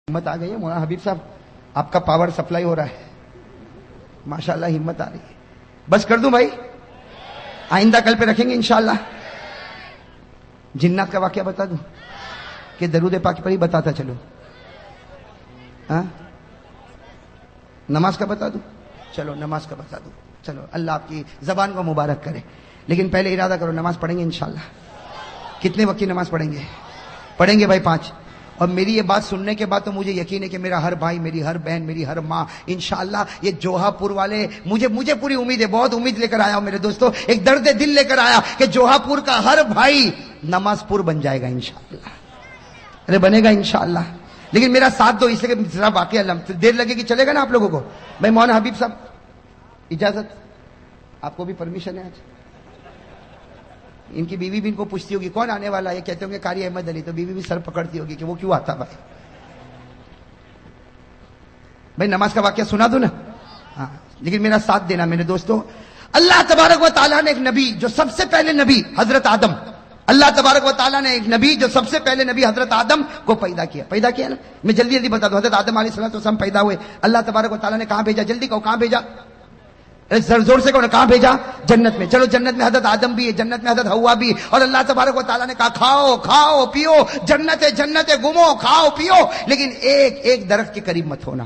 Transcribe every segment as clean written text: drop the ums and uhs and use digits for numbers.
ہمت آ گئی ہے مولانا حبیب صاحب، آپ کا پاور سپلائی ہو رہا ہے ماشاءاللہ، ہمت آ رہی ہے. بس کر دوں بھائی، آئندہ کل پہ رکھیں گے انشاءاللہ. جنات کا واقعہ بتا دوں کہ درود پاک پر ہی بتاتا چلو؟ ہاں نماز کا بتا دوں؟ چلو نماز کا بتا دوں. چلو اللہ آپ کی زبان کو مبارک کرے. لیکن پہلے ارادہ کرو نماز پڑھیں گے انشاءاللہ. کتنے وقت کی نماز پڑھیں گے؟ پڑھیں گے بھائی 5. اور میری یہ بات سننے کے بعد تو مجھے یقین ہے کہ میرا ہر بھائی، میری ہر بہن، میری ہر ماں انشاءاللہ یہ جوہا پور والے، مجھے پوری امید ہے، بہت امید لے کر آیا ہوں میرے دوستوں، ایک درد دل لے کر آیا کہ جوہا پور کا ہر بھائی نماز پور بن جائے گا انشاءاللہ. ارے بنے گا انشاءاللہ. لیکن میرا ساتھ دو، اس لیے کہ ذرا واقعہ دیر لگے گی، چلے گا نا آپ لوگوں کو؟ بھائی مولانا حبیب صاحب اجازت، آپ کو بھی پرمیشن ہے آج؟ ان کی بیوی بھی ان کو پوچھتی ہوگی کون آنے والا ہے، یہ کہتے ہوں گے قاری احمد علی، تو بیوی بھی سر پکڑتی ہوگی کہ وہ کیوں آتا بھائی. بھائی نماز کا واقعہ سنا دو نا. ہاں لیکن میرا ساتھ دینا میرے دوستوں. اللہ تبارک و تعالیٰ نے ایک نبی، جو سب سے پہلے نبی حضرت آدم، اللہ تبارک و تعالیٰ نے ایک نبی جو سب سے پہلے نبی حضرت آدم کو پیدا کیا نا. میں جلدی بتا دوں. حضرت آدم علیہ السلام پیدا ہوئے، اللہ تبارک و تعالیٰ نے کہاں بھیجا؟ جلدی کہو کہاں بھیجا؟ زور سے کہو نا کہاں بھیجا؟ جنت میں. چلو جنت میں حضرت آدم بھی ہے، جنت میں حضرت حوا بھی، اور اللہ تبارک و تعالیٰ نے کہا کھاؤ پیو، جنت گھومو، کھاؤ پیو، لیکن ایک درخت کے قریب مت ہونا.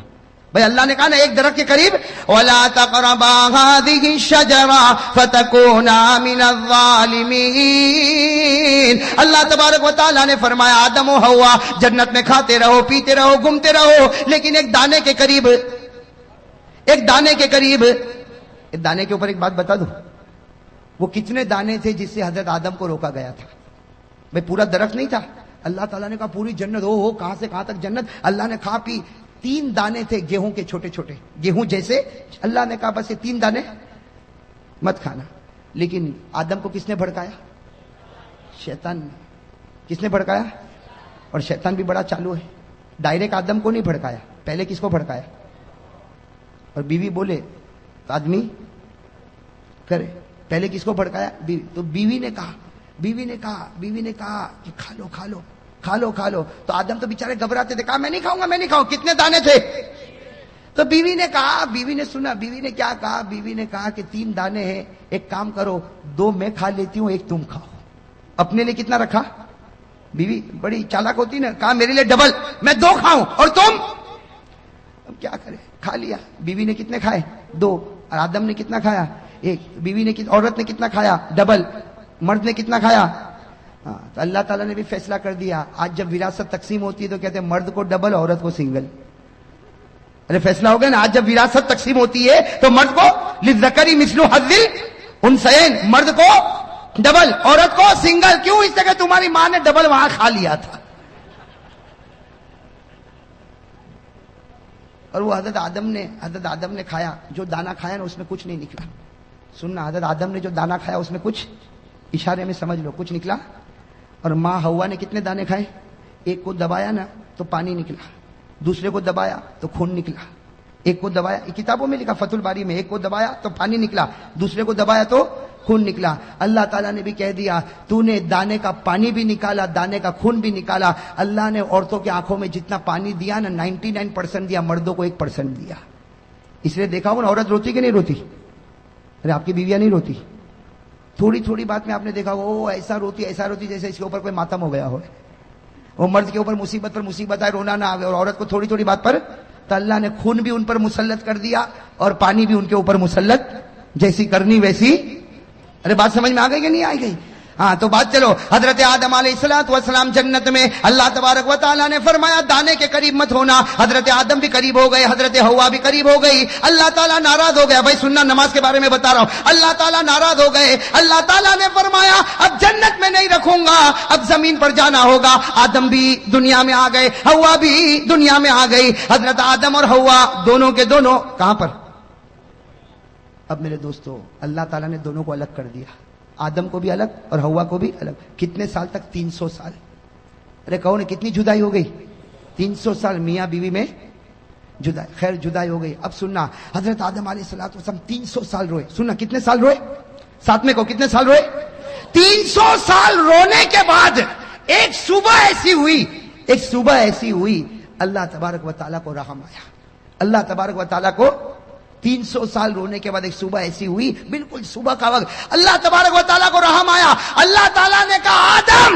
بھائی اللہ نے کہا نا ایک درخت کے قریب، وَلَا تَقْرَبَا هَٰذِهِ الشَّجَرَةَ فَتَكُونَا مِنَ الظَّالِمِينَ. اللہ تبارک و تعالیٰ نے فرمایا آدم و حوا جنت میں کھاتے رہو، پیتے رہو، گھومتے رہو، لیکن ایک دانے کے اوپر ایک بات بتا دوں. وہ کتنے دانے تھے جس سے حضرت آدم کو روکا گیا تھا؟ بھئی پورا درخت نہیں تھا. اللہ تعالیٰ نے کہا پوری جنت ہو کہاں سے کہاں تک جنت. اللہ نے کھا پی. 3 دانے تھے گیہوں کے، چھوٹے چھوٹے گیہوں جیسے. اللہ نے کہا بس یہ 3 دانے مت کھانا. لیکن آدم کو کس نے بھڑکایا؟ شیطان نے. کس نے بھڑکایا؟ اور شیطان بھی بڑا چالو ہے. ڈائریکٹ آدم کو نہیں بھڑکایا، پہلے کس کو بھڑکایا؟ اور بیوی بولے تو آدمی کرے. پہلے کس کو بھڑکایا؟ بیوی. تو بیوی نے کہا کہ کھا لو. تو آدم تو بیچارے گھبراتے تھے، کہا میں نہیں کھاؤں. کتنے دانے تھے؟ تو بیوی نے کہا، بیوی نے سنا، بیوی نے کیا کہا؟ بیوی نے کہا کہ 3 دانے ہیں، ایک کام کرو 2 میں کھا لیتی ہوں، 1 تم کھاؤ. اپنے لیے کتنا رکھا؟ بیوی بڑی چالاک ہوتی نا، کہا میرے لیے ڈبل، میں 2 کھاؤں اور تم. اب کیا کرے؟ کھا لیا. بیوی نے کتنے کھائے؟ 2. اور آدم نے کتنا کھایا؟ 1. بیوی نے عورت نے کتنا کھایا؟ ڈبل. مرد نے کتنا کھایا؟ ہاں. تو اللہ تعالیٰ نے بھی فیصلہ کر دیا. آج جب وراثت تقسیم ہوتی ہے تو کہتے ہیں مرد کو ڈبل، عورت کو سنگل. ارے فیصلہ ہو گیا نا. آج جب وراثت تقسیم ہوتی ہے تو مرد کو للذکر مثل حظ الانثیین، مرد کو ڈبل، عورت کو سنگل. کیوں؟ اس لیے کہ تمہاری ماں نے ڈبل وہاں کھا لیا تھا. اور وہ حضرت آدم نے کھایا. جو دانا کھایا نا اس میں کچھ نہیں نکلا. سننا، حضرت آدم نے جو دانا کھایا اس میں کچھ، اشارے میں سمجھ لو، کچھ نکلا. اور ماں حوا نے کتنے دانے کھائے؟ ایک کو دبایا نا تو پانی نکلا، دوسرے کو دبایا تو خون نکلا. ایک کو دبایا، کتابوں میں لکھا فتح الباری میں، ایک کو دبایا تو پانی نکلا، دوسرے کو دبایا تو خون نکلا. اللہ تعالیٰ نے بھی کہہ دیا تو نے دانے کا پانی بھی نکالا، دانے کا خون بھی نکالا. اللہ نے عورتوں کی آنکھوں میں جتنا پانی دیا نا 99% دیا، مردوں کو 1% دیا. اس لیے دیکھا ہو نا عورت روتی کہ نہیں روتی؟ ارے آپ کی بیویاں نہیں روتی؟ تھوڑی بات میں آپ نے دیکھا وہ ایسا روتی جیسے اس کے اوپر کوئی ماتم ہو گیا ہو. وہ مرد کے اوپر مصیبت پر مصیبت آئے، رونا نہ آئے، اور عورت کو تھوڑی بات پر. تو اللہ نے خون بھی ان پر مسلط کر دیا اور پانی بھی ان کے اوپر مسلط، جیسی کرنی ویسی. ارے بات سمجھ میں آ گئی کہ نہیں آ گئی؟ ہاں تو بات چلو. حضرت آدم علیہ السلام جنت میں، اللہ تبارک و تعالیٰ نے فرمایا دانے کے قریب مت ہونا. حضرت آدم بھی قریب ہو گئے، حضرت حوا بھی قریب ہو گئی. اللہ تعالیٰ ناراض ہو گیا. بھائی سننا، نماز کے بارے میں بتا رہا ہوں. اللہ تعالیٰ ناراض ہو گئے. اللہ تعالیٰ نے فرمایا اب جنت میں نہیں رکھوں گا، اب زمین پر جانا ہوگا. آدم بھی دنیا میں آ گئے، حوا بھی دنیا میں آ گئی. حضرت آدم اور حوا دونوں کے دونوں کہاں پر؟ اب میرے دوستو اللہ تعالیٰ نے دونوں کو الگ کر دیا. آدم کو بھی الگ اور حوا کو بھی الگ. کتنے سال تک؟ 300 سال. ارے کہو نا کتنی جدائی ہو گئی؟ 300 سال میاں بیوی میں جدائی. خیر جدائی ہو گئی. اب سننا، حضرت آدم علیہ السلام 300 سال روئے. سننا کتنے سال روئے؟ ساتھ میں کہو کتنے سال روئے؟ 300 سال رونے کے بعد ایک صبح ایسی ہوئی اللہ تبارک و تعالیٰ کو رحم آیا. اللہ تبارک و تعالیٰ کو 300 سال رونے کے بعد ایک صبح ایسی ہوئی، بالکل صبح کا وقت، اللہ تبارک و تعالیٰ کو رحم آیا. اللہ تعالیٰ نے کہا آدم،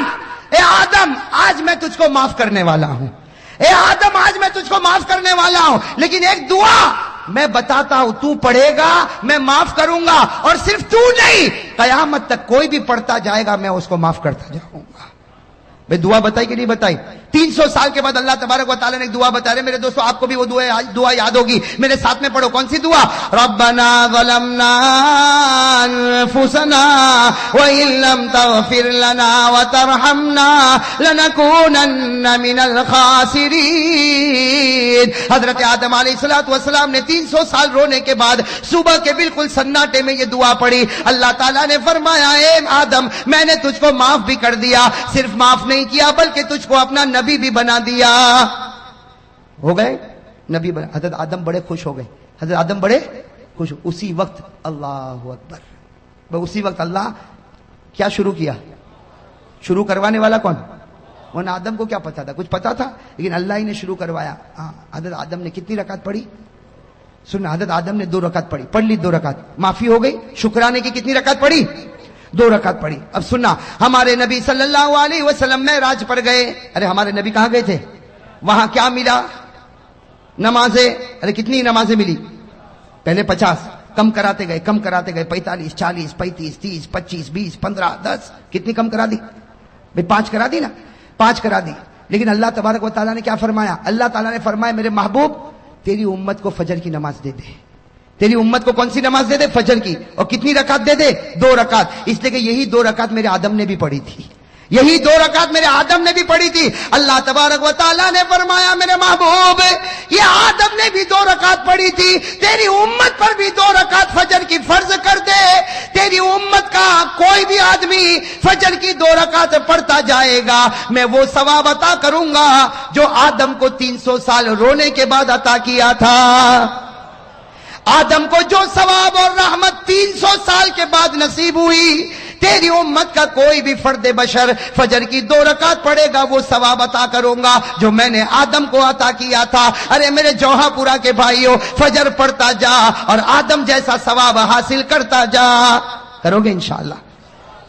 اے آدم آج میں تجھ کو معاف کرنے والا ہوں، اے آدم آج میں تجھ کو معاف کرنے والا ہوں، لیکن ایک دعا میں بتاتا ہوں، تو پڑھے گا میں معاف کروں گا، اور صرف تو نہیں، قیامت تک کوئی بھی پڑھتا جائے گا میں اس کو معاف کرتا جاؤں گا. بھئی دعا بتائی کہ نہیں بتائی؟ 300 سال کے بعد اللہ تبارک و تعالیٰ نے ایک دعا بتا رہے. میرے دوستو آپ کو بھی وہ دعا یاد ہوگی، میرے ساتھ میں پڑھو. کون سی دعا؟ ربنا ظلمنا انفسنا وان لم تغفر لنا وترحمنا لنكونن من الخاسرین. حضرت آدم علیہ السلام نے 300 سال رونے کے بعد صبح کے بالکل سناٹے میں یہ دعا پڑھی. اللہ تعالیٰ نے فرمایا اے آدم میں نے تجھ کو معاف بھی کر دیا، صرف معاف نہیں کیا بلکہ تجھ کو اپنا نبی بھی بنا دیا. ہو گئے نبی بنا. حضرت آدم بڑے خوش ہو گئے، حضرت آدم بڑے خوش. اسی وقت اللہ اکبر، اسی وقت اللہ کیا شروع کیا؟ شروع کروانے والا کون؟ ورنہ آدم کو کیا پتا تھا؟ کچھ پتا تھا، لیکن اللہ ہی نے شروع کروایا. حضرت آدم نے کتنی رکعت پڑھی؟ سننا، حضرت آدم نے 2 رکعت پڑھی، پڑھ لی 2 رکعت، معافی ہو گئی. شکرانے کی کتنی رکعت پڑھی؟ 2 رکعت پڑھی. اب سننا، ہمارے نبی صلی اللہ علیہ وسلم معراج پر گئے. ارے ہمارے نبی کہاں گئے تھے؟ وہاں کیا ملا؟ نمازیں. ارے کتنی نمازیں ملی؟ پہلے 50، کم کراتے گئے 45 40 35 30 25 20 15 10. کتنی کم کرا دی؟ بھئی 5 کرا دی نا، 5 کرا دی. لیکن اللہ تبارک و تعالیٰ نے کیا فرمایا؟ اللہ تعالیٰ نے فرمایا میرے محبوب تیری امت کو فجر کی نماز دے دے. تیری امت کو کون سی نماز دے دے؟ فجر کی. اور کتنی رکعت دے دے؟ 2 رکعت. اس لیے کہ یہی 2 رکعت میرے آدم نے بھی پڑھی تھی، یہی 2 رکعت میرے آدم نے بھی پڑھی تھی. اللہ تبارک و تعالیٰ نے فرمایا میرے محبوب یہ آدم نے بھی 2 رکعت پڑھی تھی، تیری امت پر بھی 2 رکعت فجر کی فرض کر دے. تیری امت کا کوئی بھی آدمی فجر کی 2 رکعت پڑھتا جائے گا میں وہ ثواب عطا کروں گا جو آدم کو 300 سال رونے کے بعد عطا کیا تھا. آدم کو جو ثواب اور رحمت 300 سال کے بعد نصیب ہوئی، تیری امت کا کوئی بھی فرد بشر فجر کی 2 رکعت پڑھے گا وہ ثواب عطا کروں گا جو میں نے آدم کو عطا کیا تھا. ارے میرے جوہا پورا کے بھائیوں، فجر پڑھتا جا اور آدم جیسا ثواب حاصل کرتا جا. کرو گے انشاءاللہ؟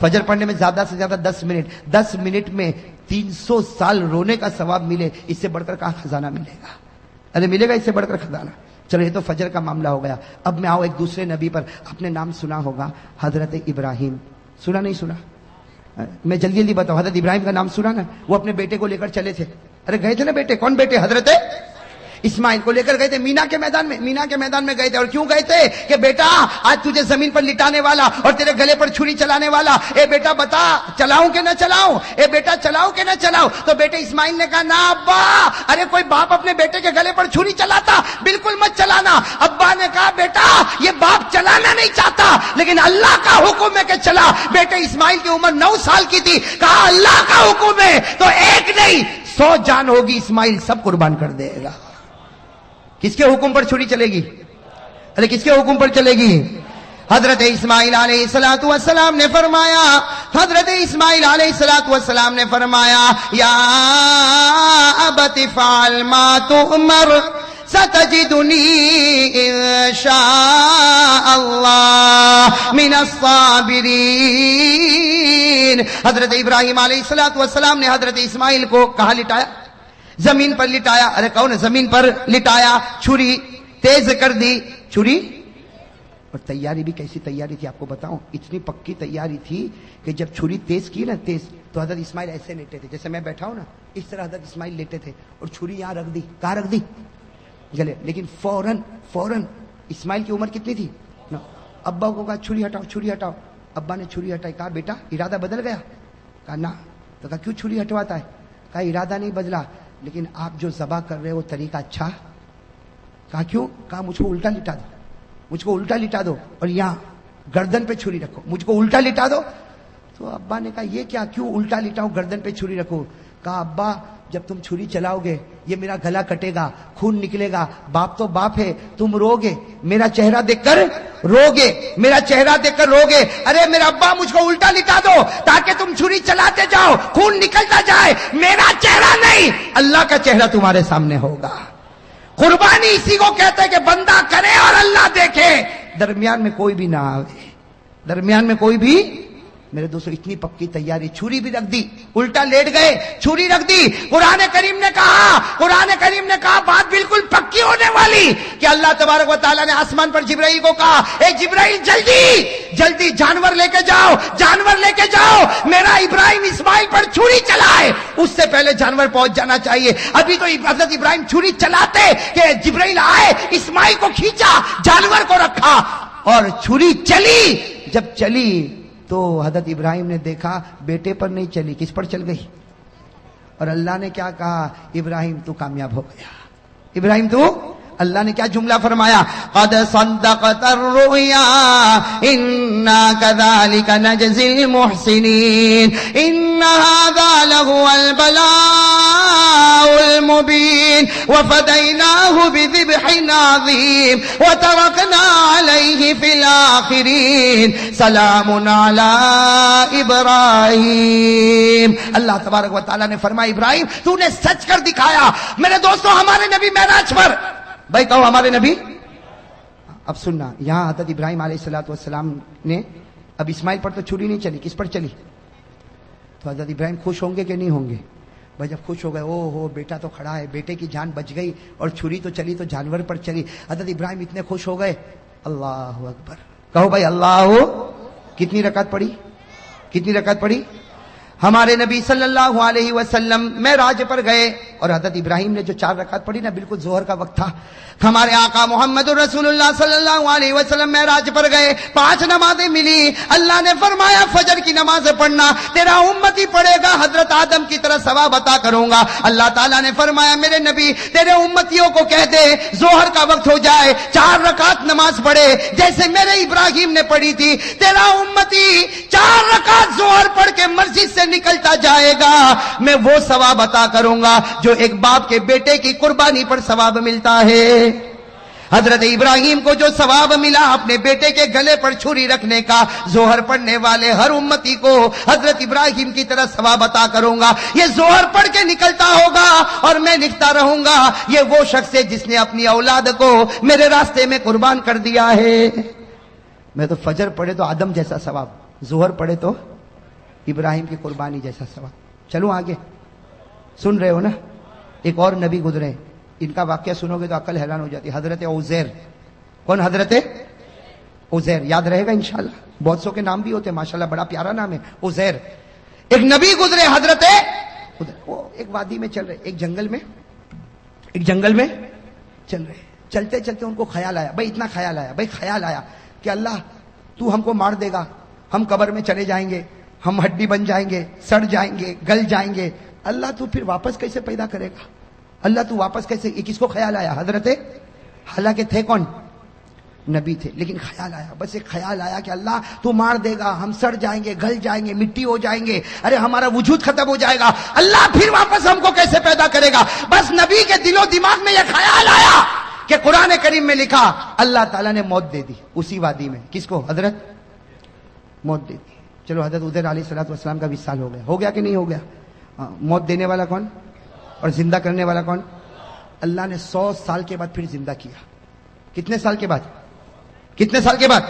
فجر پڑھنے میں زیادہ سے زیادہ 10 منٹ میں 300 سال رونے کا ثواب ملے، اس سے بڑھ کر کہاں خزانہ ملے گا؟ ارے ملے گا اس سے بڑھ کر خزانہ؟ چلو یہ تو فجر کا معاملہ ہو گیا. اب میں آؤ ایک دوسرے نبی پر. اپنے نام سنا ہوگا حضرت ابراہیم. سنا نہیں سنا؟ میں جلدی جلدی بتاؤں. حضرت ابراہیم کا نام سنا نا؟ وہ اپنے بیٹے کو لے کر چلے تھے. ارے گئے تھے نا بیٹے. کون بیٹے؟ حضرت اسماعیل کو لے کر گئے تھے مینا کے میدان میں گئے تھے. اور کیوں گئے تھے؟ کہ بیٹا آج تجھے زمین پر لٹانے والا اور تیرے گلے پر چھری چلانے والا. اے بیٹا بتا چلاؤں کہ نہ چلاؤں؟ اے بیٹا چلاؤں کہ نہ چلاؤں؟ تو بیٹے اسماعیل نے کہا نا ابا. ارے کوئی باپ اپنے بیٹے کے گلے پر چھری چلاتا؟ بالکل مت چلانا. ابا نے کہا بیٹا یہ باپ چلانا نہیں چاہتا لیکن اللہ کا حکم ہے کہ چلا. بیٹے اسماعیل کی عمر 9 سال کی تھی. کہا اللہ کا حکم ہے تو ایک نہیں 100 جان ہوگی اسماعیل سب قربان کر دے گا. کس کے حکم پر چھری چلے گی؟ ارے کس کے حکم پر چلے گی؟ حضرت اسماعیل علیہ السلام نے فرمایا، حضرت اسماعیل علیہ السلام نے فرمایا یا ابت فعل ما تؤمر ستجدنی انشاء اللہ من الصابرین. حضرت ابراہیم علیہ السلام نے حضرت اسماعیل کو کہاں لٹایا؟ زمین پر لٹایا. ارے کون ہے؟ زمین پر لٹایا. چھری تیز کر دی. چھری اور تیاری بھی کیسی تیاری تھی آپ کو بتاؤں. اتنی پکی تیاری تھی کہ جب چھری تیز کی نا تیز تو حضرت اسماعیل ایسے لیٹے تھے جیسے میں بیٹھا ہوں نا، اس طرح حضرت اسماعیل لیٹے تھے اور چھری یہاں رکھ دی. کہاں رکھ دی؟ گلے. لیکن فوراً اسماعیل کی عمر کتنی تھی؟ ابا کو کہا چھری ہٹاؤ. ابا نے چھری ہٹائی. کہا بیٹا ارادہ بدل گیا؟ کہا نا. تو کہا کیوں چھری ہٹواتا ہے؟ کہا ارادہ نہیں بدلا لیکن آپ جو ذبح کر رہے ہو طریقہ اچھا. کہا کیوں؟ کہا مجھ کو الٹا لٹا دو اور یہاں گردن پہ چھری رکھو. مجھ کو الٹا لٹا دو. تو ابا نے کہا یہ کیا؟ کیوں الٹا لٹاؤ گردن پہ چھری رکھو؟ کہا ابا جب تم چھری چلاؤ گے یہ میرا گلا کٹے گا, خون نکلے گا, باپ تو باپ ہے, تم روگے, میرا چہرہ دیکھ کر روگے, میرا چہرہ دیکھ کر روگے. ارے میرا ابا مجھ کو الٹا لٹا دو تاکہ تم چھری چلاتے جاؤ, خون نکلتا جائے, میرا چہرہ نہیں اللہ کا چہرہ تمہارے سامنے ہوگا. قربانی اسی کو کہتے ہیں کہ بندہ کرے اور اللہ دیکھے, درمیان میں کوئی بھی نہ آئے, درمیان میں کوئی بھی. میرے دوستو اتنی پکی تیاری, چھری بھی رکھ دی, الٹا لیٹ گئے, چھری رکھ دی. قرآن کریم نے کہا بات بالکل پکی ہونے والی کہ اللہ تبارک و تعالیٰ نے آسمان پر جبرائیل کو کہا, اے جبرائیل جلدی جانور لے کے جاؤ, میرا ابراہیم اسماعیل پر چھری چلائے. اس سے پہلے جانور پہنچ جانا چاہیے. ابھی تو حضرت ابراہیم چھری چلاتے کہ جبرائیل آئے, اسماعیل کو کھینچا, جانور کو رکھا اور چھری چلی. جب چلی تو حضرت ابراہیم نے دیکھا بیٹے پر نہیں چلی, کس پر چل گئی؟ اور اللہ نے کیا کہا, ابراہیم تو کامیاب ہو گیا. ابراہیم تو, اللہ نے کیا جملہ فرمایا, قد صدقت الرؤیا انا كذلك نجزي المحسنين ان هذا لهو البلاء المبين وفديناه بذبح عظيم وتركنا عليه في الآخرين سلام على ابراہیم. اللہ تبارک و تعالیٰ نے فرمایا ابراہیم تو نے سچ کر دکھایا. میرے دوستو ہمارے نبی معراج پر, بھائی کہو ہمارے نبی. اب سننا, یہاں حضرت ابراہیم علیہ السلام نے, اب اسماعیل پر تو چھری نہیں چلی, کس پر چلی؟ تو حضرت ابراہیم خوش ہوں گے کہ نہیں ہوں گے؟ بھائی جب خوش ہو گئے, او ہو بیٹا تو کھڑا ہے, بیٹے کی جان بچ گئی, اور چھری تو چلی تو جانور پر چلی. حضرت ابراہیم اتنے خوش ہو گئے, اللہ اکبر, کہو بھائی اللہ. کتنی رکعت پڑھی؟ ہمارے نبی صلی اللہ علیہ وسلم معراج پر گئے اور حضرت ابراہیم نے جو 4 رکعت پڑھی نا, بالکل ظہر کا وقت تھا. ہمارے آقا محمد رسول اللہ صلی اللہ علیہ وسلم معراج پر گئے, 5 نمازیں ملی. اللہ نے فرمایا فجر کی نماز پڑھنا, تیرا امتی پڑھے گا حضرت آدم کی طرح ثواب عطا کروں گا. اللہ تعالیٰ نے فرمایا میرے نبی تیرے امتیوں کو کہہ دے ظہر کا وقت ہو جائے 4 رکعت نماز پڑھے جیسے میرے ابراہیم نے پڑھی تھی. تیرا امتی 4 رکعت ظہر پڑھ کے مسجد سے نکلتا جائے گا, میں وہ ثواب عطا کروں گا جو ایک باپ کے بیٹے کی قربانی پر ثواب ملتا ہے. حضرت ابراہیم کو جو ثواب ملا اپنے بیٹے کے گلے پر چھری رکھنے کا, ظہر پڑھنے والے ہر امتی کو حضرت ابراہیم کی طرح ثواب عطا کروں گا. یہ ظہر پڑھ کے نکلتا ہوگا اور میں لکھتا رہوں گا یہ وہ شخص ہے جس نے اپنی اولاد کو میرے راستے میں قربان کر دیا ہے. میں تو فجر پڑھے تو آدم جیسا ثواب, ظہر پڑھے تو ابراہیم کی قربانی جیسا ثواب. چلو آگے, سن رہے ہو نا. ایک اور نبی گزرے, ان کا واقعہ سنو گے تو عقل حیران ہو جاتی. حضرت عزیر. کون؟ حضرت عزیر. یاد رہے گا انشاءاللہ, بہت سو کے نام بھی ہوتے ہیں ماشاءاللہ, بڑا پیارا نام ہے عزیر. ایک نبی گزرے حضرت, وہ ایک وادی میں چل رہے, ایک جنگل میں چل رہے. چلتے چلتے ان کو خیال آیا, بھائی اتنا خیال آیا کہ اللہ تو ہم کو مار دے گا, ہم قبر میں چلے جائیں گے, ہم ہڈی بن جائیں گے, سڑ جائیں گے, گل جائیں گے. اللہ تو پھر واپس کیسے پیدا کرے گا, اللہ تو واپس کیسے. یہ کس کو خیال آیا؟ حضرت, حالانکہ تھے کون؟ نبی تھے, لیکن خیال آیا, بس ایک خیال آیا کہ اللہ تو مار دے گا, ہم سڑ جائیں گے, گل جائیں گے, مٹی ہو جائیں گے, ارے ہمارا وجود ختم ہو جائے گا, اللہ پھر واپس ہم کو کیسے پیدا کرے گا. بس نبی کے دل و دماغ میں یہ خیال آیا کہ قرآن کریم میں لکھا اللہ تعالیٰ نے موت دے دی اسی وادی میں. کس کو؟ حضرت, موت دے دی. چلو حضرت عزیر علیہ السلام کا 20 سال ہو گیا کہ نہیں ہو گیا؟ موت دینے والا کون اور زندہ کرنے والا کون؟ اللہ نے 100 سال کے بعد پھر زندہ کیا. کتنے سال کے بعد؟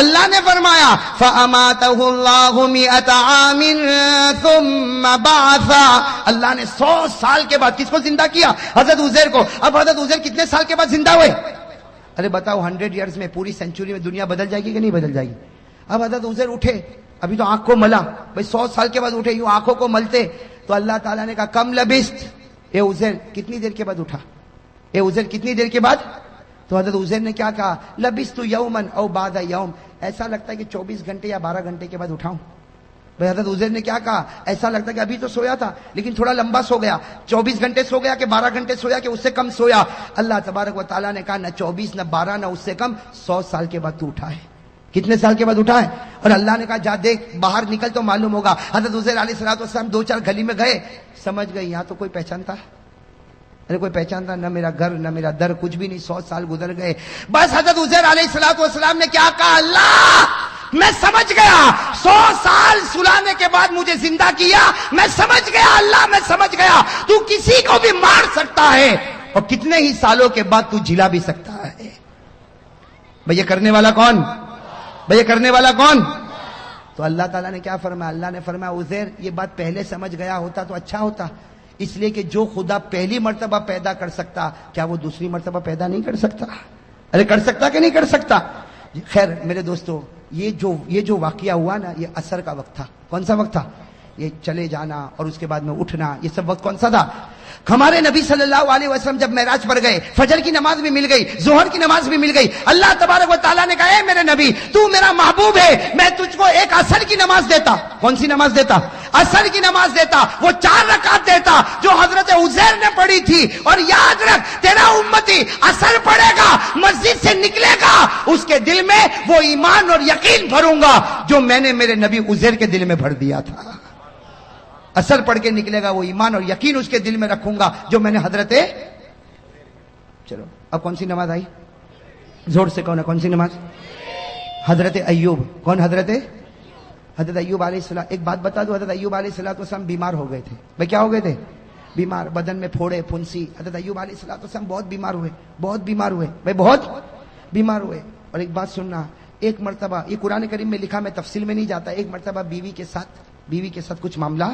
اللہ نے فرمایا فَأَمَاتَهُ اللَّهُ مِئَةَ عَامٍ ثُمَّ بَعَثَ. اللہ نے 100 سال کے بعد کس کو زندہ کیا؟ حضرت عزیر کو. اب حضرت عزیر کتنے سال کے بعد زندہ ہوئے؟ ارے بتاؤ, 100 ایئرز میں, پوری سینچری میں دنیا بدل جائے گی کہ نہیں بدل جائے گی؟ اب حضرت عزیر اٹھے, ابھی تو آنکھ کو ملا, بھائی 100 سال کے بعد اٹھے, یوں آنکھوں کو ملتے تو اللہ تعالیٰ نے کہا کم لبست, اے عزیر کتنی دیر کے بعد اٹھا, اے عزیر کتنی دیر کے بعد؟ تو حضرت عزیر نے کیا کہا؟ لبست یوما او بعد یوم, ایسا لگتا ہے کہ 24 گھنٹے یا 12 گھنٹے کے بعد اٹھاؤں. بھائی حضرت عزیر نے کیا کہا؟ ایسا لگتا ہے کہ ابھی تو سویا تھا لیکن تھوڑا لمبا سو گیا, 24 گھنٹے سو گیا کہ 12 گھنٹے سویا کہ اس سے کم سویا. اللہ تبارک و تعالیٰ نے کہا نہ 24 نہ 12 نہ اس سے کم, 100 سال کے بعد تو اٹھا ہے. کتنے سال کے بعد اٹھا ہے؟ اور اللہ نے کہا جا دیکھ باہر نکل تو معلوم ہوگا. حضرت عزیر علیہ السلام 2-4 گلی میں گئے, سمجھ گئے یہاں تو کوئی پہچانتا, ارے کوئی پہچانتا نہ, میرا گھر نہ میرا در, کچھ بھی نہیں. 100 سال گزر گئے. بس حضرت عزیر علیہ السلام نے کیا کہا, اللہ میں سمجھ گیا, 100 سال سلانے کے بعد مجھے زندہ کیا, میں سمجھ گیا اللہ, میں سمجھ گیا تو کسی کو بھی مار سکتا ہے اور کتنے ہی سالوں کے بعد تو جلا بھی سکتا ہے. بھئی یہ کرنے والا کون, بھئی یہ کرنے والا کون؟ تو اللہ تعالیٰ نے کیا فرمایا, اللہ نے فرمایا عزیر یہ بات پہلے سمجھ گیا ہوتا تو اچھا ہوتا, اس لیے کہ جو خدا پہلی مرتبہ پیدا کر سکتا کیا وہ دوسری مرتبہ پیدا نہیں کر سکتا؟ ارے کر سکتا کہ نہیں کر سکتا؟ خیر میرے دوستو, یہ جو واقعہ ہوا نا, یہ عصر کا وقت تھا. کون سا وقت تھا؟ یہ چلے جانا اور اس کے بعد میں اٹھنا, یہ سب وقت کون سا تھا؟ ہمارے نبی صلی اللہ علیہ وسلم جب معراج پر گئے, فجر کی نماز بھی مل گئی, ظہر کی نماز بھی مل گئی. اللہ تبارک و تعالیٰ نے کہا اے میرے نبی تو میرا محبوب ہے, میں تجھ کو ایک عصر کی نماز دیتا. کون سی نماز دیتا؟ عصر کی نماز دیتا. وہ 4 رکعت دیتا جو حضرت عزیر نے پڑھی تھی. اور یاد رکھ تیرا امتی عصر پڑھے گا, مسجد سے نکلے گا, اس کے دل میں وہ ایمان اور یقین بھروں گا جو میں نے میرے نبی عزیر کے دل میں بھر دیا تھا. اثر پڑھ کے نکلے گا, وہ ایمان اور یقین اس کے دل میں رکھوں گا جو میں نے حضرت. چلو اب کون سی نماز آئی؟ زور سے کون ہے, کون سی نماز؟ حضرت ایوب. کون حضرت ایوب علیہ السلام. ایک بات بتا دو, حضرت ایوب علیہ السلام بیمار ہو گئے تھے. بھائی کیا ہو گئے تھے؟ بیمار, بدن میں پھوڑے پھنسی. حضرت ایوب علیہ السلام بہت بیمار ہوئے, بہت بیمار ہوئے, بھائی بہت بیمار ہوئے. اور ایک بات سننا, ایک مرتبہ یہ قرآن کریم میں لکھا, میں تفصیل میں نہیں جاتا, ایک مرتبہ بیوی کے ساتھ کچھ معاملہ,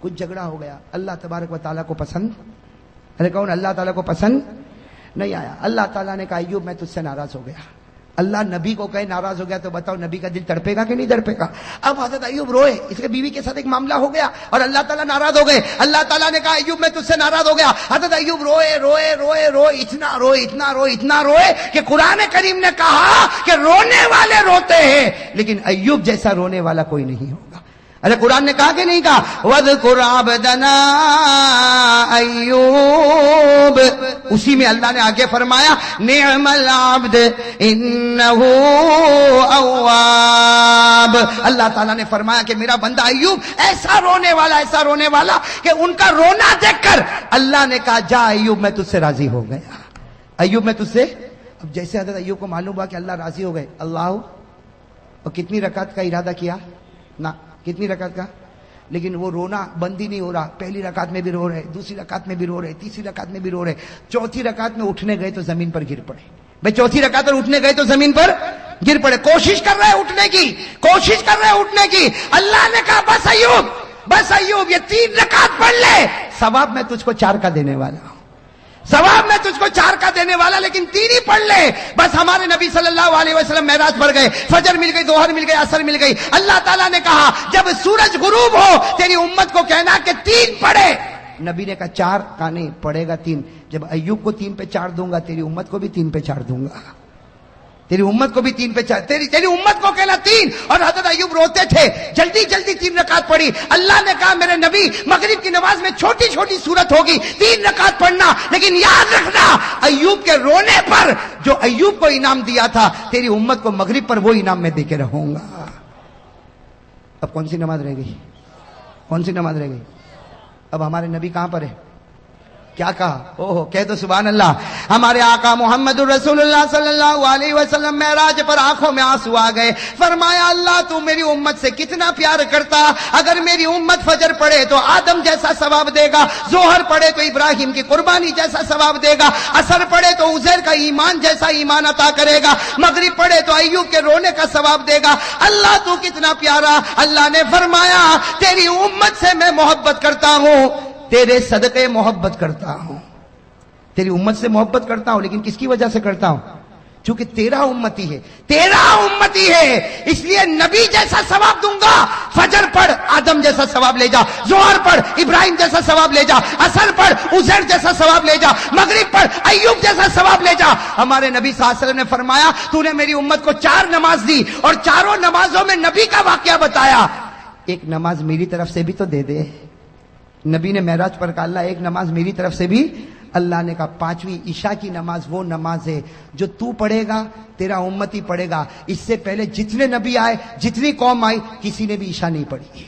کچھ جھگڑا ہو گیا. اللہ تبارک و تعالیٰ کو پسند, ارے کون, اللہ تعالیٰ کو پسند نہیں آیا. اللہ تعالیٰ نے کہا ایوب میں تجھ سے ناراض ہو گیا. اللہ نبی کو کہے ناراض ہو گیا تو بتاؤ نبی کا دل تڑپے گا کہ نہیں تڑپے گا؟ اب حضرت ایوب روئے, اس کے بیوی کے ساتھ ایک معاملہ ہو گیا اور اللہ تعالیٰ ناراض ہو گئے. اللہ تعالیٰ نے کہا ایوب میں تجھ سے ناراض ہو گیا. حضرت ایوب روئے, اتنا روئے کہ قرآن کریم نے کہا کہ رونے والے روتے ہیں لیکن ایوب جیسا رونے والا کوئی نہیں ہوگا. ارے قرآن نے کہا کہ نہیں کہا, وَاذْكُرْ عَبْدَنَا ایوب. اسی میں اللہ نے آگے فرمایا نعم العبد انہو اواب. اللہ تعالیٰ نے فرمایا کہ میرا بندہ ایوب ایسا رونے والا کہ ان کا رونا دیکھ کر اللہ نے کہا جا ایوب میں تجھ سے راضی ہو گیا. ایوب میں تجھ سے, اب جیسے حضرت ایوب کو معلوم ہوا کہ اللہ راضی ہو گئے, اللہ اور کتنی رکعت کا ارادہ کیا نا, کتنی رکعت کا, لیکن وہ رونا بند ہی نہیں ہو رہا. پہلی رکعت میں بھی رو رہے, دوسری رکعت میں بھی رو رہے, تیسری رکعت میں بھی رو رہے, چوتھی رکعت میں اٹھنے گئے تو زمین پر گر پڑے. بھائی چوتھی رکعت پر اٹھنے گئے تو زمین پر گر پڑے, کوشش کر رہے اٹھنے کی. اللہ نے کہا بس ایوب یہ 3 رکعت پڑھ لے, ثواب میں تجھ کو 4 کا دینے والا ہوں, ثواب میں تجھ کو 4 کا دینے والا, لیکن 3 ہی پڑھ لے. بس ہمارے نبی صلی اللہ علیہ وسلم معراج پر گئے, فجر مل گئی, ظہر مل گئی, عصر مل گئی. اللہ تعالیٰ نے کہا جب سورج غروب ہو تیری امت کو کہنا کہ 3 پڑھے. نبی نے کہا 4 کا نہیں پڑھے گا 3. جب ایوب کو 3 پہ 4 دوں گا تیری امت کو بھی 3 پہ 4 دوں گا, تیری امت کو بھی 3 پہ 4, تیری امت کو کہنا 3. اور حضرت ایوب روتے تھے, جلدی 3 رکعت پڑھی. اللہ نے کہا میرے نبی مغرب کی نماز میں چھوٹی صورت ہوگی, 3 رکعت پڑھنا, لیکن یاد رکھنا ایوب کے رونے پر جو ایوب کو انعام دیا تھا تیری امت کو مغرب پر وہ انعام میں دے کے رہوں گا. اب کون سی نماز رہ گئی؟ اب ہمارے نبی کہاں پر ہے؟ کیا کہا؟ کہہ دو سبحان اللہ. ہمارے آقا محمد الرسول اللہ صلی اللہ علیہ وسلم معراج پر آنکھوں میں آنسو آ گئے. فرمایا اللہ تو میری امت سے کتنا پیار کرتا, اگر میری امت فجر پڑھے تو آدم جیسا ثواب دے گا, ظہر پڑھے تو ابراہیم کی قربانی جیسا ثواب دے گا, عصر پڑھے تو عزیر کا ایمان جیسا ایمان عطا کرے گا, مغرب پڑھے تو ایوب کے رونے کا ثواب دے گا. اللہ تو کتنا پیارا. اللہ نے فرمایا تیری امت سے میں محبت کرتا ہوں, تیرے صدقے محبت کرتا ہوں, تیری امت سے محبت کرتا ہوں, لیکن کس کی وجہ سے کرتا ہوں؟ چونکہ تیرا امتی ہے, اس لیے نبی جیسا ثواب دوں گا. فجر پڑھ آدم جیسا ثواب لے جا, ظہر پڑھ ابراہیم جیسا ثواب لے جا, عصر پڑھ عزیر جیسا ثواب لے جا, مغرب پڑھ ایوب جیسا ثواب لے جا. ہمارے نبی صلی اللہ علیہ وسلم نے فرمایا تو نے میری امت کو 4 نماز دی اور 4 نمازوں میں نبی کا واقعہ بتایا, ایک نماز میری طرف سے بھی تو دے دے. نبی نے معراج پر کہا اللہ ایک نماز میری طرف سے بھی. اللہ نے کہا پانچویں عشاء کی نماز وہ نماز ہے جو تو پڑھے گا تیرا امتی پڑھے گا. اس سے پہلے جتنے نبی آئے جتنی قوم آئی کسی نے بھی عشاء نہیں پڑھی,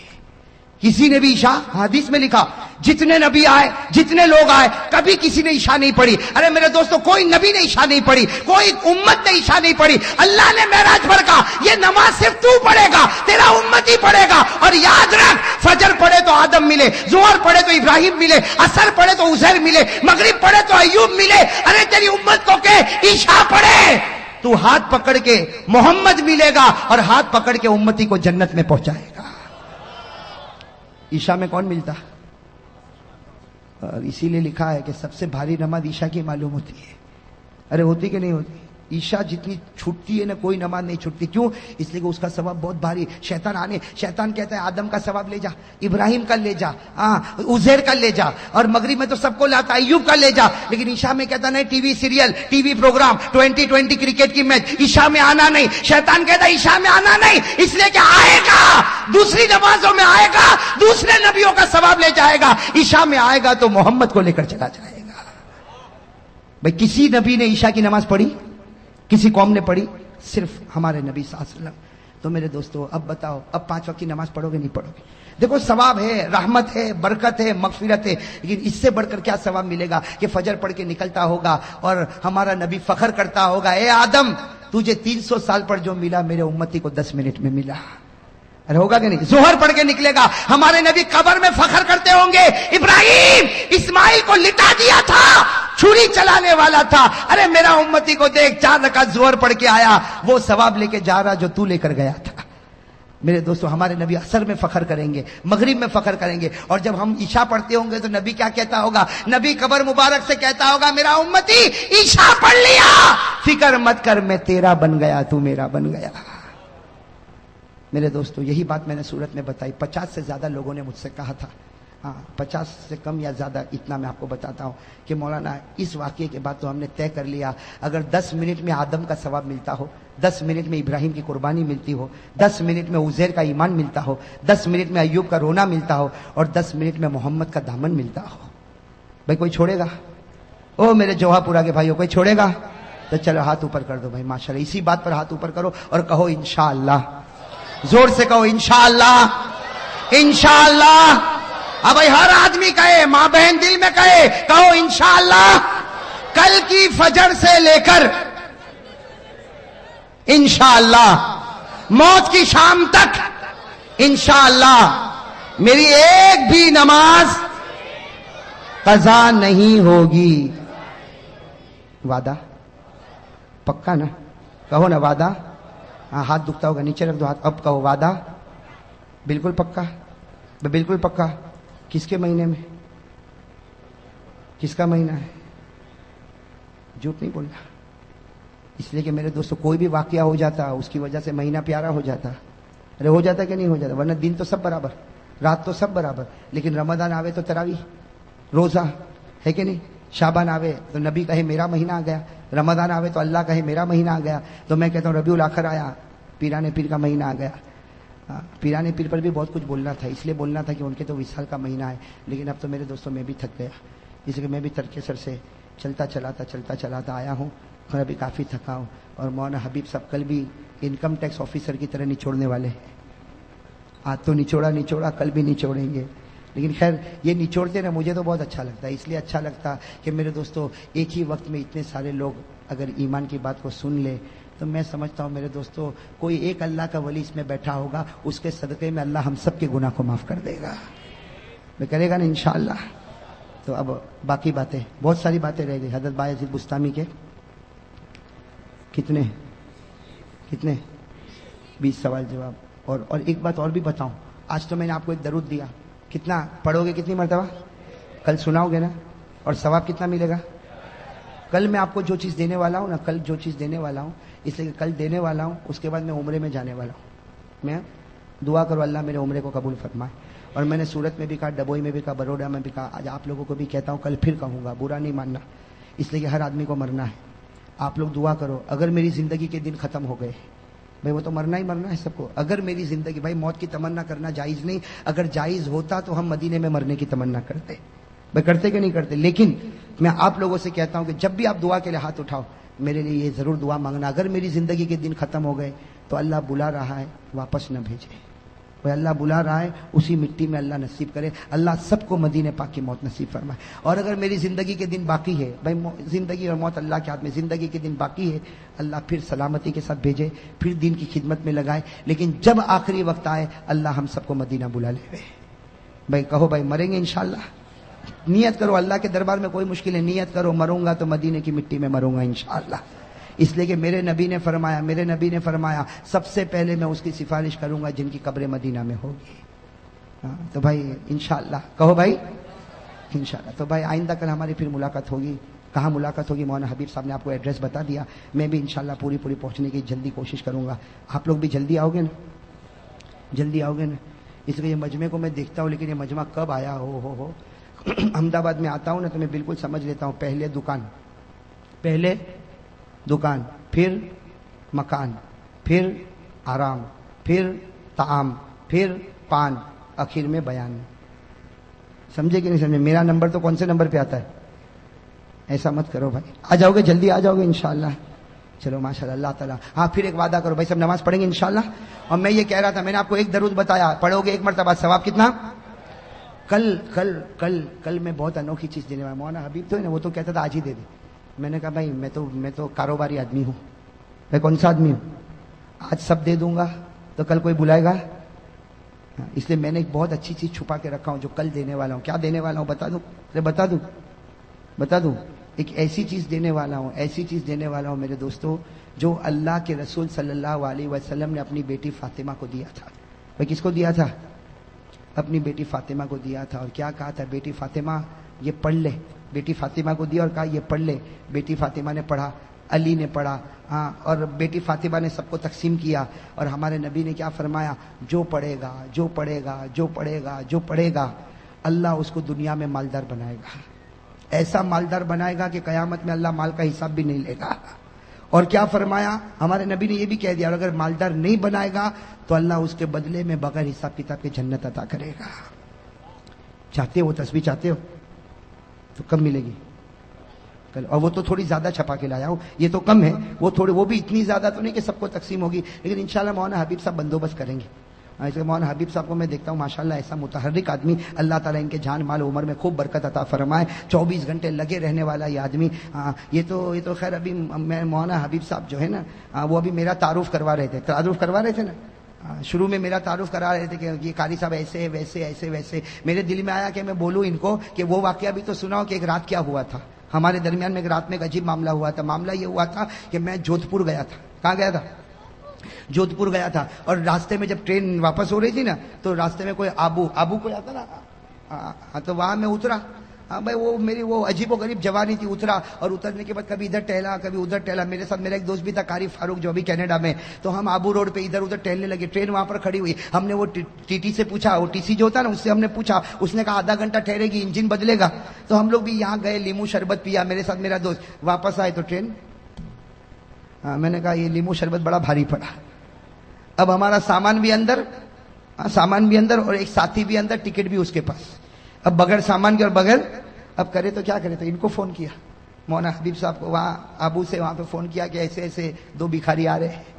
کسی نے بھی عشاء, حدیث میں لکھا جتنے نبی آئے جتنے لوگ آئے کبھی کسی نے عشاء نہیں پڑھی. ارے میرے دوستو کوئی نبی نے عشاء نہیں پڑھی, کوئی امت نے عشاء نہیں پڑھی. اللہ نے معراج پر کہا یہ نماز صرف تو پڑھے گا تیرا امت ہی پڑھے گا. اور یاد رکھ فجر پڑھے تو آدم ملے, ظہر پڑھے تو ابراہیم ملے, عصر پڑھے تو عزیر ملے, مغرب پڑھے تو ایوب ملے. ارے تیری امت کو کہ عشاء پڑھے تو ہاتھ پکڑ کے محمد ملے گا اور ہاتھ پکڑ کے امتی کو جنت میں پہنچائے گا. عشاء میں کون ملتا؟ اور اسی لیے لکھا ہے کہ سب سے بھاری نماز عشاء کی معلوم ہوتی ہے. ارے ہوتی کہ نہیں ہوتی؟ عشاء جتنی چھٹتی ہے نا کوئی نماز نہیں چھٹتی. کیوں؟ اس لیے کہ اس کا ثواب بہت بھاری. شیطان کہتا ہے آدم کا ثواب لے جا, ابراہیم کا لے جا, عزیر کا لے جا, اور مغرب میں تو سب کو لاتا ایوب کا لے جا. لیکن عشاء میں کہتا نہیں, T V serial, T V program, 2020 cricket کی میچ, عشاء میں آنا نہیں. شیطان کہتا ہے عشاء میں آنا نہیں, اس لیے کہ آئے گا دوسری نمازوں میں آئے گا دوسرے نبیوں کا ثواب لے جائے گا. عشاء میں آئے گا تو محمد کو لے کر چلا جائے گا. بھائی کسی نبی نے عشاء کی نماز پڑھی؟ کسی قوم نے پڑھی؟ صرف ہمارے نبی صلی اللہ علیہ وسلم. تو میرے دوستو اب بتاؤ اب 5 وقت کی نماز پڑھو گے نہیں پڑھو گے؟ دیکھو ثواب ہے, رحمت ہے, برکت ہے, مغفرت ہے, لیکن اس سے بڑھ کر کیا ثواب ملے گا کہ فجر پڑھ کے نکلتا ہوگا اور ہمارا نبی فخر کرتا ہوگا اے آدم تجھے 300 سال پر جو ملا میرے امتی کو 10 منٹ میں ملا. ارے ہوگا کہ نہیں؟ ظہر پڑھ کے نکلے گا, ہمارے نبی قبر میں فخر کرتے ہوں گے ابراہیم اسماعیل کو لٹا دیا تھا, چھری چلانے والا تھا. ارے میرا امتی کو دیکھ 4 رکعت ظہر پڑھ کے آیا, وہ ثواب لے کے جا رہا جو تو لے کر گیا تھا. میرے دوستو ہمارے نبی عصر میں فخر کریں گے, مغرب میں فخر کریں گے, اور جب ہم عشاء پڑھتے ہوں گے تو نبی کیا کہتا ہوگا؟ نبی قبر مبارک سے کہتا ہوگا میرا امتی عشاء پڑھ لیا, فکر مت کر میں تیرا بن گیا تو میرا بن گیا. میرے دوستو یہی بات میں نے سورت میں بتائی. 50 سے زیادہ لوگوں نے مجھ سے کہا تھا, 50 سے کم یا زیادہ, اتنا میں آپ کو بتاتا ہوں کہ مولانا اس واقعے کے بعد تو ہم نے طے کر لیا اگر 10 منٹ میں آدم کا ثواب ملتا ہو, 10 منٹ میں ابراہیم کی قربانی ملتی ہو, 10 منٹ میں عزیر کا ایمان ملتا ہو, 10 منٹ میں ایوب کا رونا ملتا ہو, اور 10 منٹ میں محمد کا دامن ملتا ہو, بھائی کوئی چھوڑے گا؟ او میرے جوہا پورا کے بھائیو کوئی چھوڑے گا؟ تو چلو ہاتھ اوپر کر دو بھائی, ماشاءاللہ. اسی بات پر ہاتھ اوپر کرو اور کہو انشاءاللہ. زور سے کہو انشاءاللہ, انشاءاللہ. اب بھائی ہر آدمی کہے, ماں بہن دل میں کہو انشاءاللہ. کل کی فجر سے لے کر انشاءاللہ موت کی شام تک انشاءاللہ میری ایک بھی نماز قضا نہیں ہوگی. وعدہ پکا نا؟ کہو نا وعدہ. ہاں ہاتھ دکھتا ہوگا, نیچے رکھ دو ہاتھ. اب کہو وعدہ بالکل پکا, بالکل پکا. کس کے مہینے میں؟ کس کا مہینہ ہے؟ جھوٹ نہیں بولنا. اس لیے کہ میرے دوستو کوئی بھی واقعہ ہو جاتا اس کی وجہ سے مہینہ پیارا ہو جاتا. ارے ہو جاتا کہ نہیں ہو جاتا؟ ورنہ دن تو سب برابر, رات تو سب برابر, لیکن رمضان آوے تو تراویح, روزہ ہے کہ نہیں؟ شعبان آوے تو نبی کہے میرا مہینہ آ گیا, رمضان آوے تو اللہ کہے میرا مہینہ آ گیا. تو میں کہتا ہوں ربیع الاخر آیا, پیران پیر کا مہینہ آ گیا. پیران پیر پر بھی بہت کچھ بولنا تھا, اس لیے بولنا تھا کہ ان کے تو وصال کا مہینہ ہے. لیکن اب تو میرے دوستوں میں بھی تھک گیا, اس لیے میں بھی ترک سر سے چلتا چلاتا آیا ہوں, اور ابھی کافی تھکا ہوں. اور مولانا حبیب صاحب کل بھی انکم ٹیکس آفیسر کی طرح نچوڑنے والے ہیں. آج تو نچوڑا, کل بھی نچوڑیں گے. لیکن خیر یہ نچوڑتے نا مجھے تو بہت اچھا لگتا ہے. اس لیے اچھا لگتا کہ میرے دوستو ایک ہی وقت میں اتنے سارے لوگ اگر ایمان کی بات کو سن لے تو میں سمجھتا ہوں میرے دوستو کوئی ایک اللہ کا ولی اس میں بیٹھا ہوگا, اس کے صدقے میں اللہ ہم سب کے گناہ کو معاف کر دے گا. میں کرے گا نا انشاءاللہ. تو اب باقی باتیں, بہت ساری باتیں رہ گئی. حضرت بایزید بستامی کے کتنے 20 سوال جواب. اور ایک بات اور بھی بتاؤں, آج تو میں نے آپ کو ایک درود دیا, کتنا پڑھو گے, کتنی مرتبہ کل سناؤ گے نا, اور ثواب کتنا ملے گا؟ کل میں آپ کو جو چیز دینے والا ہوں نا, کل جو چیز دینے والا ہوں, اس لیے کہ کل دینے والا ہوں, اس کے بعد میں عمرے میں جانے والا ہوں. میں دعا کرو اللہ میرے عمرے کو قبول فرمائے. اور میں نے سورت میں بھی کہا, ڈبوئی میں بھی کہا, بروڈا میں بھی کہا, آج آپ لوگوں کو بھی کہتا ہوں, کل پھر کہوں گا, برا نہیں ماننا, اس لیے کہ ہر آدمی کو مرنا ہے. آپ لوگ دعا کرو اگر میری زندگی کے دن ختم ہو گئے, بھائی وہ تو مرنا ہی مرنا ہے سب کو. اگر میری زندگی, بھائی موت کی تمنا کرنا جائز نہیں, اگر جائز ہوتا تو ہم مدینے میں مرنے کی تمنا کرتے. بھائی کرتے کہ نہیں کرتے؟ لیکن میں آپ لوگوں سے کہتا ہوں کہ جب بھی آپ دعا کے لیے ہاتھ اٹھاؤ میرے لیے یہ ضرور دعا مانگنا، اگر میری زندگی کے دن ختم ہو گئے تو اللہ بلا رہا ہے واپس نہ بھیجے، وہ اللہ بلا رہا ہے اسی مٹی میں اللہ نصیب کرے، اللہ سب کو مدینے پاک کی موت نصیب فرمائے۔ اور اگر میری زندگی کے دن باقی ہے، بھائی زندگی اور موت اللہ کے ہاتھ میں، زندگی کے دن باقی ہے اللہ پھر سلامتی کے ساتھ بھیجے، پھر دین کی خدمت میں لگائے، لیکن جب آخری وقت آئے اللہ ہم سب کو مدینہ بلا لے۔ بھائی کہو بھائی مریں گے انشاءاللہ، نیت کرو، اللہ کے دربار میں کوئی مشکل ہے، نیت کرو مروں گا تو مدینے کی مٹی میں مروں گا انشاءاللہ، اس لیے کہ میرے نبی نے فرمایا سب سے پہلے میں اس کی سفارش کروں گا جن کی قبر مدینہ میں ہوگی۔ تو بھائی انشاءاللہ کہو بھائی انشاءاللہ۔ تو بھائی آئندہ کل ہماری پھر ملاقات ہوگی، کہاں ملاقات ہوگی؟ مولانا حبیب صاحب نے آپ کو ایڈریس بتا دیا، میں بھی انشاءاللہ پوری پہنچنے کی جلدی کوشش کروں گا۔ آپ لوگ بھی جلدی آؤ گے نا؟ جلدی آؤ گے نا؟ اس لیے یہ مجمع کو میں دیکھتا ہوں، لیکن یہ مجمع کب آیا ہو احمد آباد میں آتا ہوں نا تو میں بالکل سمجھ لیتا ہوں، پہلے دکان، پھر مکان، پھر آرام، پھر طعام، پھر پان، آخر میں بیان۔ سمجھے کہ نہیں سمجھے؟ میرا نمبر تو کون سے نمبر پہ آتا ہے؟ ایسا مت کرو بھائی، آ جاؤ گے جلدی، آ جاؤ گے انشاءاللہ؟ چلو ماشاءاللہ، اللہ تعالیٰ۔ ہاں پھر ایک وعدہ کرو بھائی، سب نماز پڑھیں گے انشاءاللہ۔ اور میں یہ کہہ رہا تھا، میں نے آپ کو ایک درود بتایا، پڑھو گے ایک مرتبہ ثواب کتنا؟ کل میں بہت انوکھی چیز دینے والا، مولانا حبیب تو ہے نا، وہ تو کہتا تھا آج ہی دے دے۔ میں نے کہا بھائی میں تو کاروباری آدمی ہوں، میں کون سا آدمی ہوں؟ آج سب دے دوں گا تو کل کوئی بلائے گا؟ اس لیے میں نے ایک بہت اچھی چیز چھپا کے رکھا ہوں جو کل دینے والا ہوں۔ کیا دینے والا ہوں بتا دوں؟ ایک ایسی چیز دینے والا ہوں میرے دوستو، جو اللہ کے رسول صلی اللہ علیہ وسلم نے اپنی بیٹی فاطمہ کو دیا تھا۔ بھائی کس کو دیا تھا؟ اپنی بیٹی فاطمہ کو دیا تھا، اور کیا کہا تھا؟ بیٹی فاطمہ یہ پڑھ لے۔ بیٹی فاطمہ کو دیا اور کہا یہ پڑھ لے۔ بیٹی فاطمہ نے پڑھا، علی نے پڑھا، ہاں، اور بیٹی فاطمہ نے سب کو تقسیم کیا۔ اور ہمارے نبی نے کیا فرمایا؟ جو پڑھے گا اللہ اس کو دنیا میں مالدار بنائے گا، ایسا مالدار بنائے گا کہ قیامت میں اللہ مال کا حساب بھی نہیں لے گا۔ اور کیا فرمایا ہمارے نبی نے؟ یہ بھی کہہ دیا، اور اگر مالدار نہیں بنائے گا تو اللہ اس کے بدلے میں بغیر حساب کتاب کے جنت عطا کرے گا۔ چاہتے ہو تسبیح؟ چاہتے ہو تو کب ملے گی؟ کل۔ اور وہ تو تھوڑی زیادہ چھپا کے لایا ہوں، یہ تو کم ہے، وہ بھی اتنی زیادہ تو نہیں کہ سب کو تقسیم ہوگی، لیکن انشاءاللہ مولانا حبیب صاحب بندوبست کریں گے۔ ایسے مولانا حبیب صاحب کو میں دیکھتا ہوں ماشاءاللہ ایسا متحرک آدمی، اللہ تعالیٰ ان کے جان مال عمر میں خوب برکت عطا فرمائے، 24 گھنٹے لگے رہنے والا یہ آدمی۔ یہ تو خیر ابھی میں مولانا حبیب صاحب جو ہے نا وہ ابھی میرا تعارف کروا رہے تھے نا، شروع میں میرا تعارف کرا رہے تھے کہ یہ قاری صاحب ایسے ویسے۔ میرے دل میں آیا کہ میں بولوں ان کو کہ وہ واقعہ بھی تو سناؤ کہ ایک رات کیا ہوا تھا ہمارے درمیان میں۔ ایک رات میں ایک عجیب معاملہ ہوا تھا۔ معاملہ یہ ہوا تھا کہ میں جودھپور گیا تھا۔ کہاں گیا تھا؟ جودھپور گیا تھا، اور راستے میں جب ٹرین واپس ہو رہی تھی نا تو راستے میں کوئی آبو کوئی آتا نا، تو وہاں میں اترا۔ بھائی وہ میری وہ عجیب و غریب جوانی تھی، اترا، اور اترنے کے بعد کبھی ادھر ٹہلا کبھی ادھر ٹہلا۔ میرے ساتھ میرا ایک دوست بھی تھا قاری فاروق جو ابھی کینیڈا میں، تو ہم آبو روڈ پہ ادھر ادھر ٹہلنے لگے۔ ٹرین وہاں پر کھڑی ہوئی، ہم نے وہ ٹی ٹی سے پوچھا، وہ ٹی سی جو ہوتا نا اس سے ہم نے پوچھا، اس نے کہا آدھا گھنٹہ ٹھہرے گی، انجن بدلے گا۔ تو ہم لوگ بھی یہاں گئے، لیمو شربت پیا میرے ساتھ میرا دوست، واپس آئے تو ٹرین، میں نے کہا یہ لیمو شربت بڑا بھاری پڑا۔ اب ہمارا سامان بھی اندر اور ایک ساتھی بھی اندر، ٹکٹ بھی اس کے پاس۔ اب بغیر سامان کے اور بغیر، اب کرے تو کیا کرے؟ تو ان کو فون کیا، مولانا حبیب صاحب کو، وہاں ابو سے وہاں پہ فون کیا کہ ایسے 2 بھکاری آ رہے ہیں۔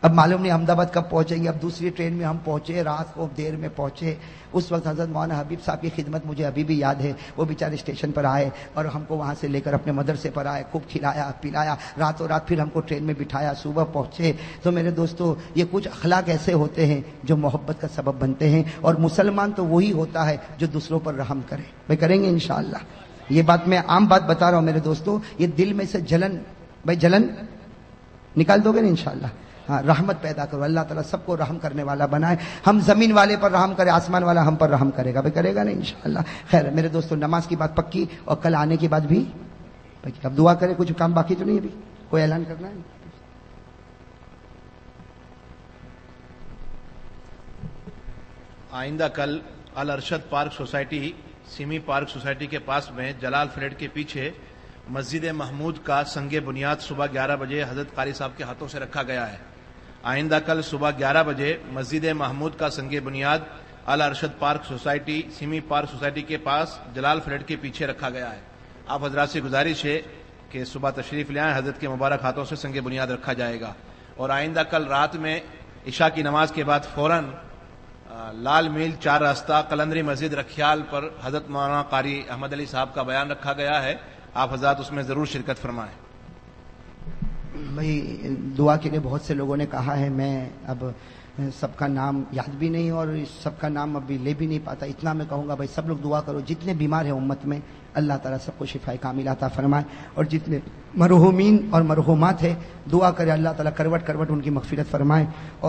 اب معلوم نہیں احمد آباد کب پہنچیں گے۔ اب دوسری ٹرین میں ہم پہنچے، رات کو دیر میں پہنچے۔ اس وقت حضرت مولانا حبیب صاحب کی خدمت مجھے ابھی بھی یاد ہے، وہ بیچارے اسٹیشن پر آئے اور ہم کو وہاں سے لے کر اپنے مدرسے پر آئے، خوب کھلایا پلایا، راتوں رات پھر ہم کو ٹرین میں بٹھایا، صبح پہنچے۔ تو میرے دوستو یہ کچھ اخلاق ایسے ہوتے ہیں جو محبت کا سبب بنتے ہیں، اور مسلمان تو وہی ہوتا ہے جو دوسروں پر رحم کرے۔ بھائی کریں گے انشاءاللہ؟ یہ بات میں عام بات بتا رہا ہوں میرے دوستو، یہ دل میں سے جلن نکال دو گے نا انشاءاللہ؟ ہاں، رحمت پیدا کرو، اللہ تعالیٰ سب کو رحم کرنے والا بنائے، ہم زمین والے پر رحم کرے، آسمان والا ہم پر رحم کرے گا۔ بھائی کرے گا نا انشاءاللہ؟ خیر میرے دوستو، نماز کی بات پکی، اور کل آنے کی بات بھی پکی۔ اب دعا کرے، کچھ کام باقی تو نہیں ابھی؟ کوئی اعلان کرنا ہے؟ آئندہ کل Al-Arshad park society, Seemi park society کے پاس میں جلال فلیٹ کے پیچھے مسجد محمود کا سنگ بنیاد صبح 11 بجے حضرت قاری صاحب کے ہاتھوں سے رکھا گیا ہے۔ آئندہ کل صبح 11 بجے مسجد محمود کا سنگ بنیاد Al-Arshad park society, Seemi park society کے پاس جلال فلیٹ کے پیچھے رکھا گیا ہے۔ آپ حضرات سے گزارش ہے کہ صبح تشریف لے آئیں، حضرت کے مبارک ہاتھوں سے سنگ بنیاد رکھا جائے گا، اور آئندہ کل رات میں عشاء کی نماز کے بعد فوراً لال میل 4 راستہ قلندری مسجد رکھیال پر حضرت مولانا قاری احمد علی صاحب کا بیان رکھا گیا ہے، آپ حضرات اس میں ضرور شرکت فرمائیں۔ بھائی دعا کے لیے بہت سے لوگوں نے کہا ہے، میں اب سب کا نام یاد بھی نہیں اور سب کا نام ابھی لے بھی نہیں پاتا، اتنا میں کہوں گا بھائی سب لوگ دعا کرو، جتنے بیمار ہیں امت میں اللہ تعالیٰ سب کو شفا کاملہ عطا فرمائے، اور جتنے مرحومین اور مرحومات ہیں دعا کرے اللہ تعالیٰ کروٹ کروٹ ان کی مغفرت فرمائے۔ اور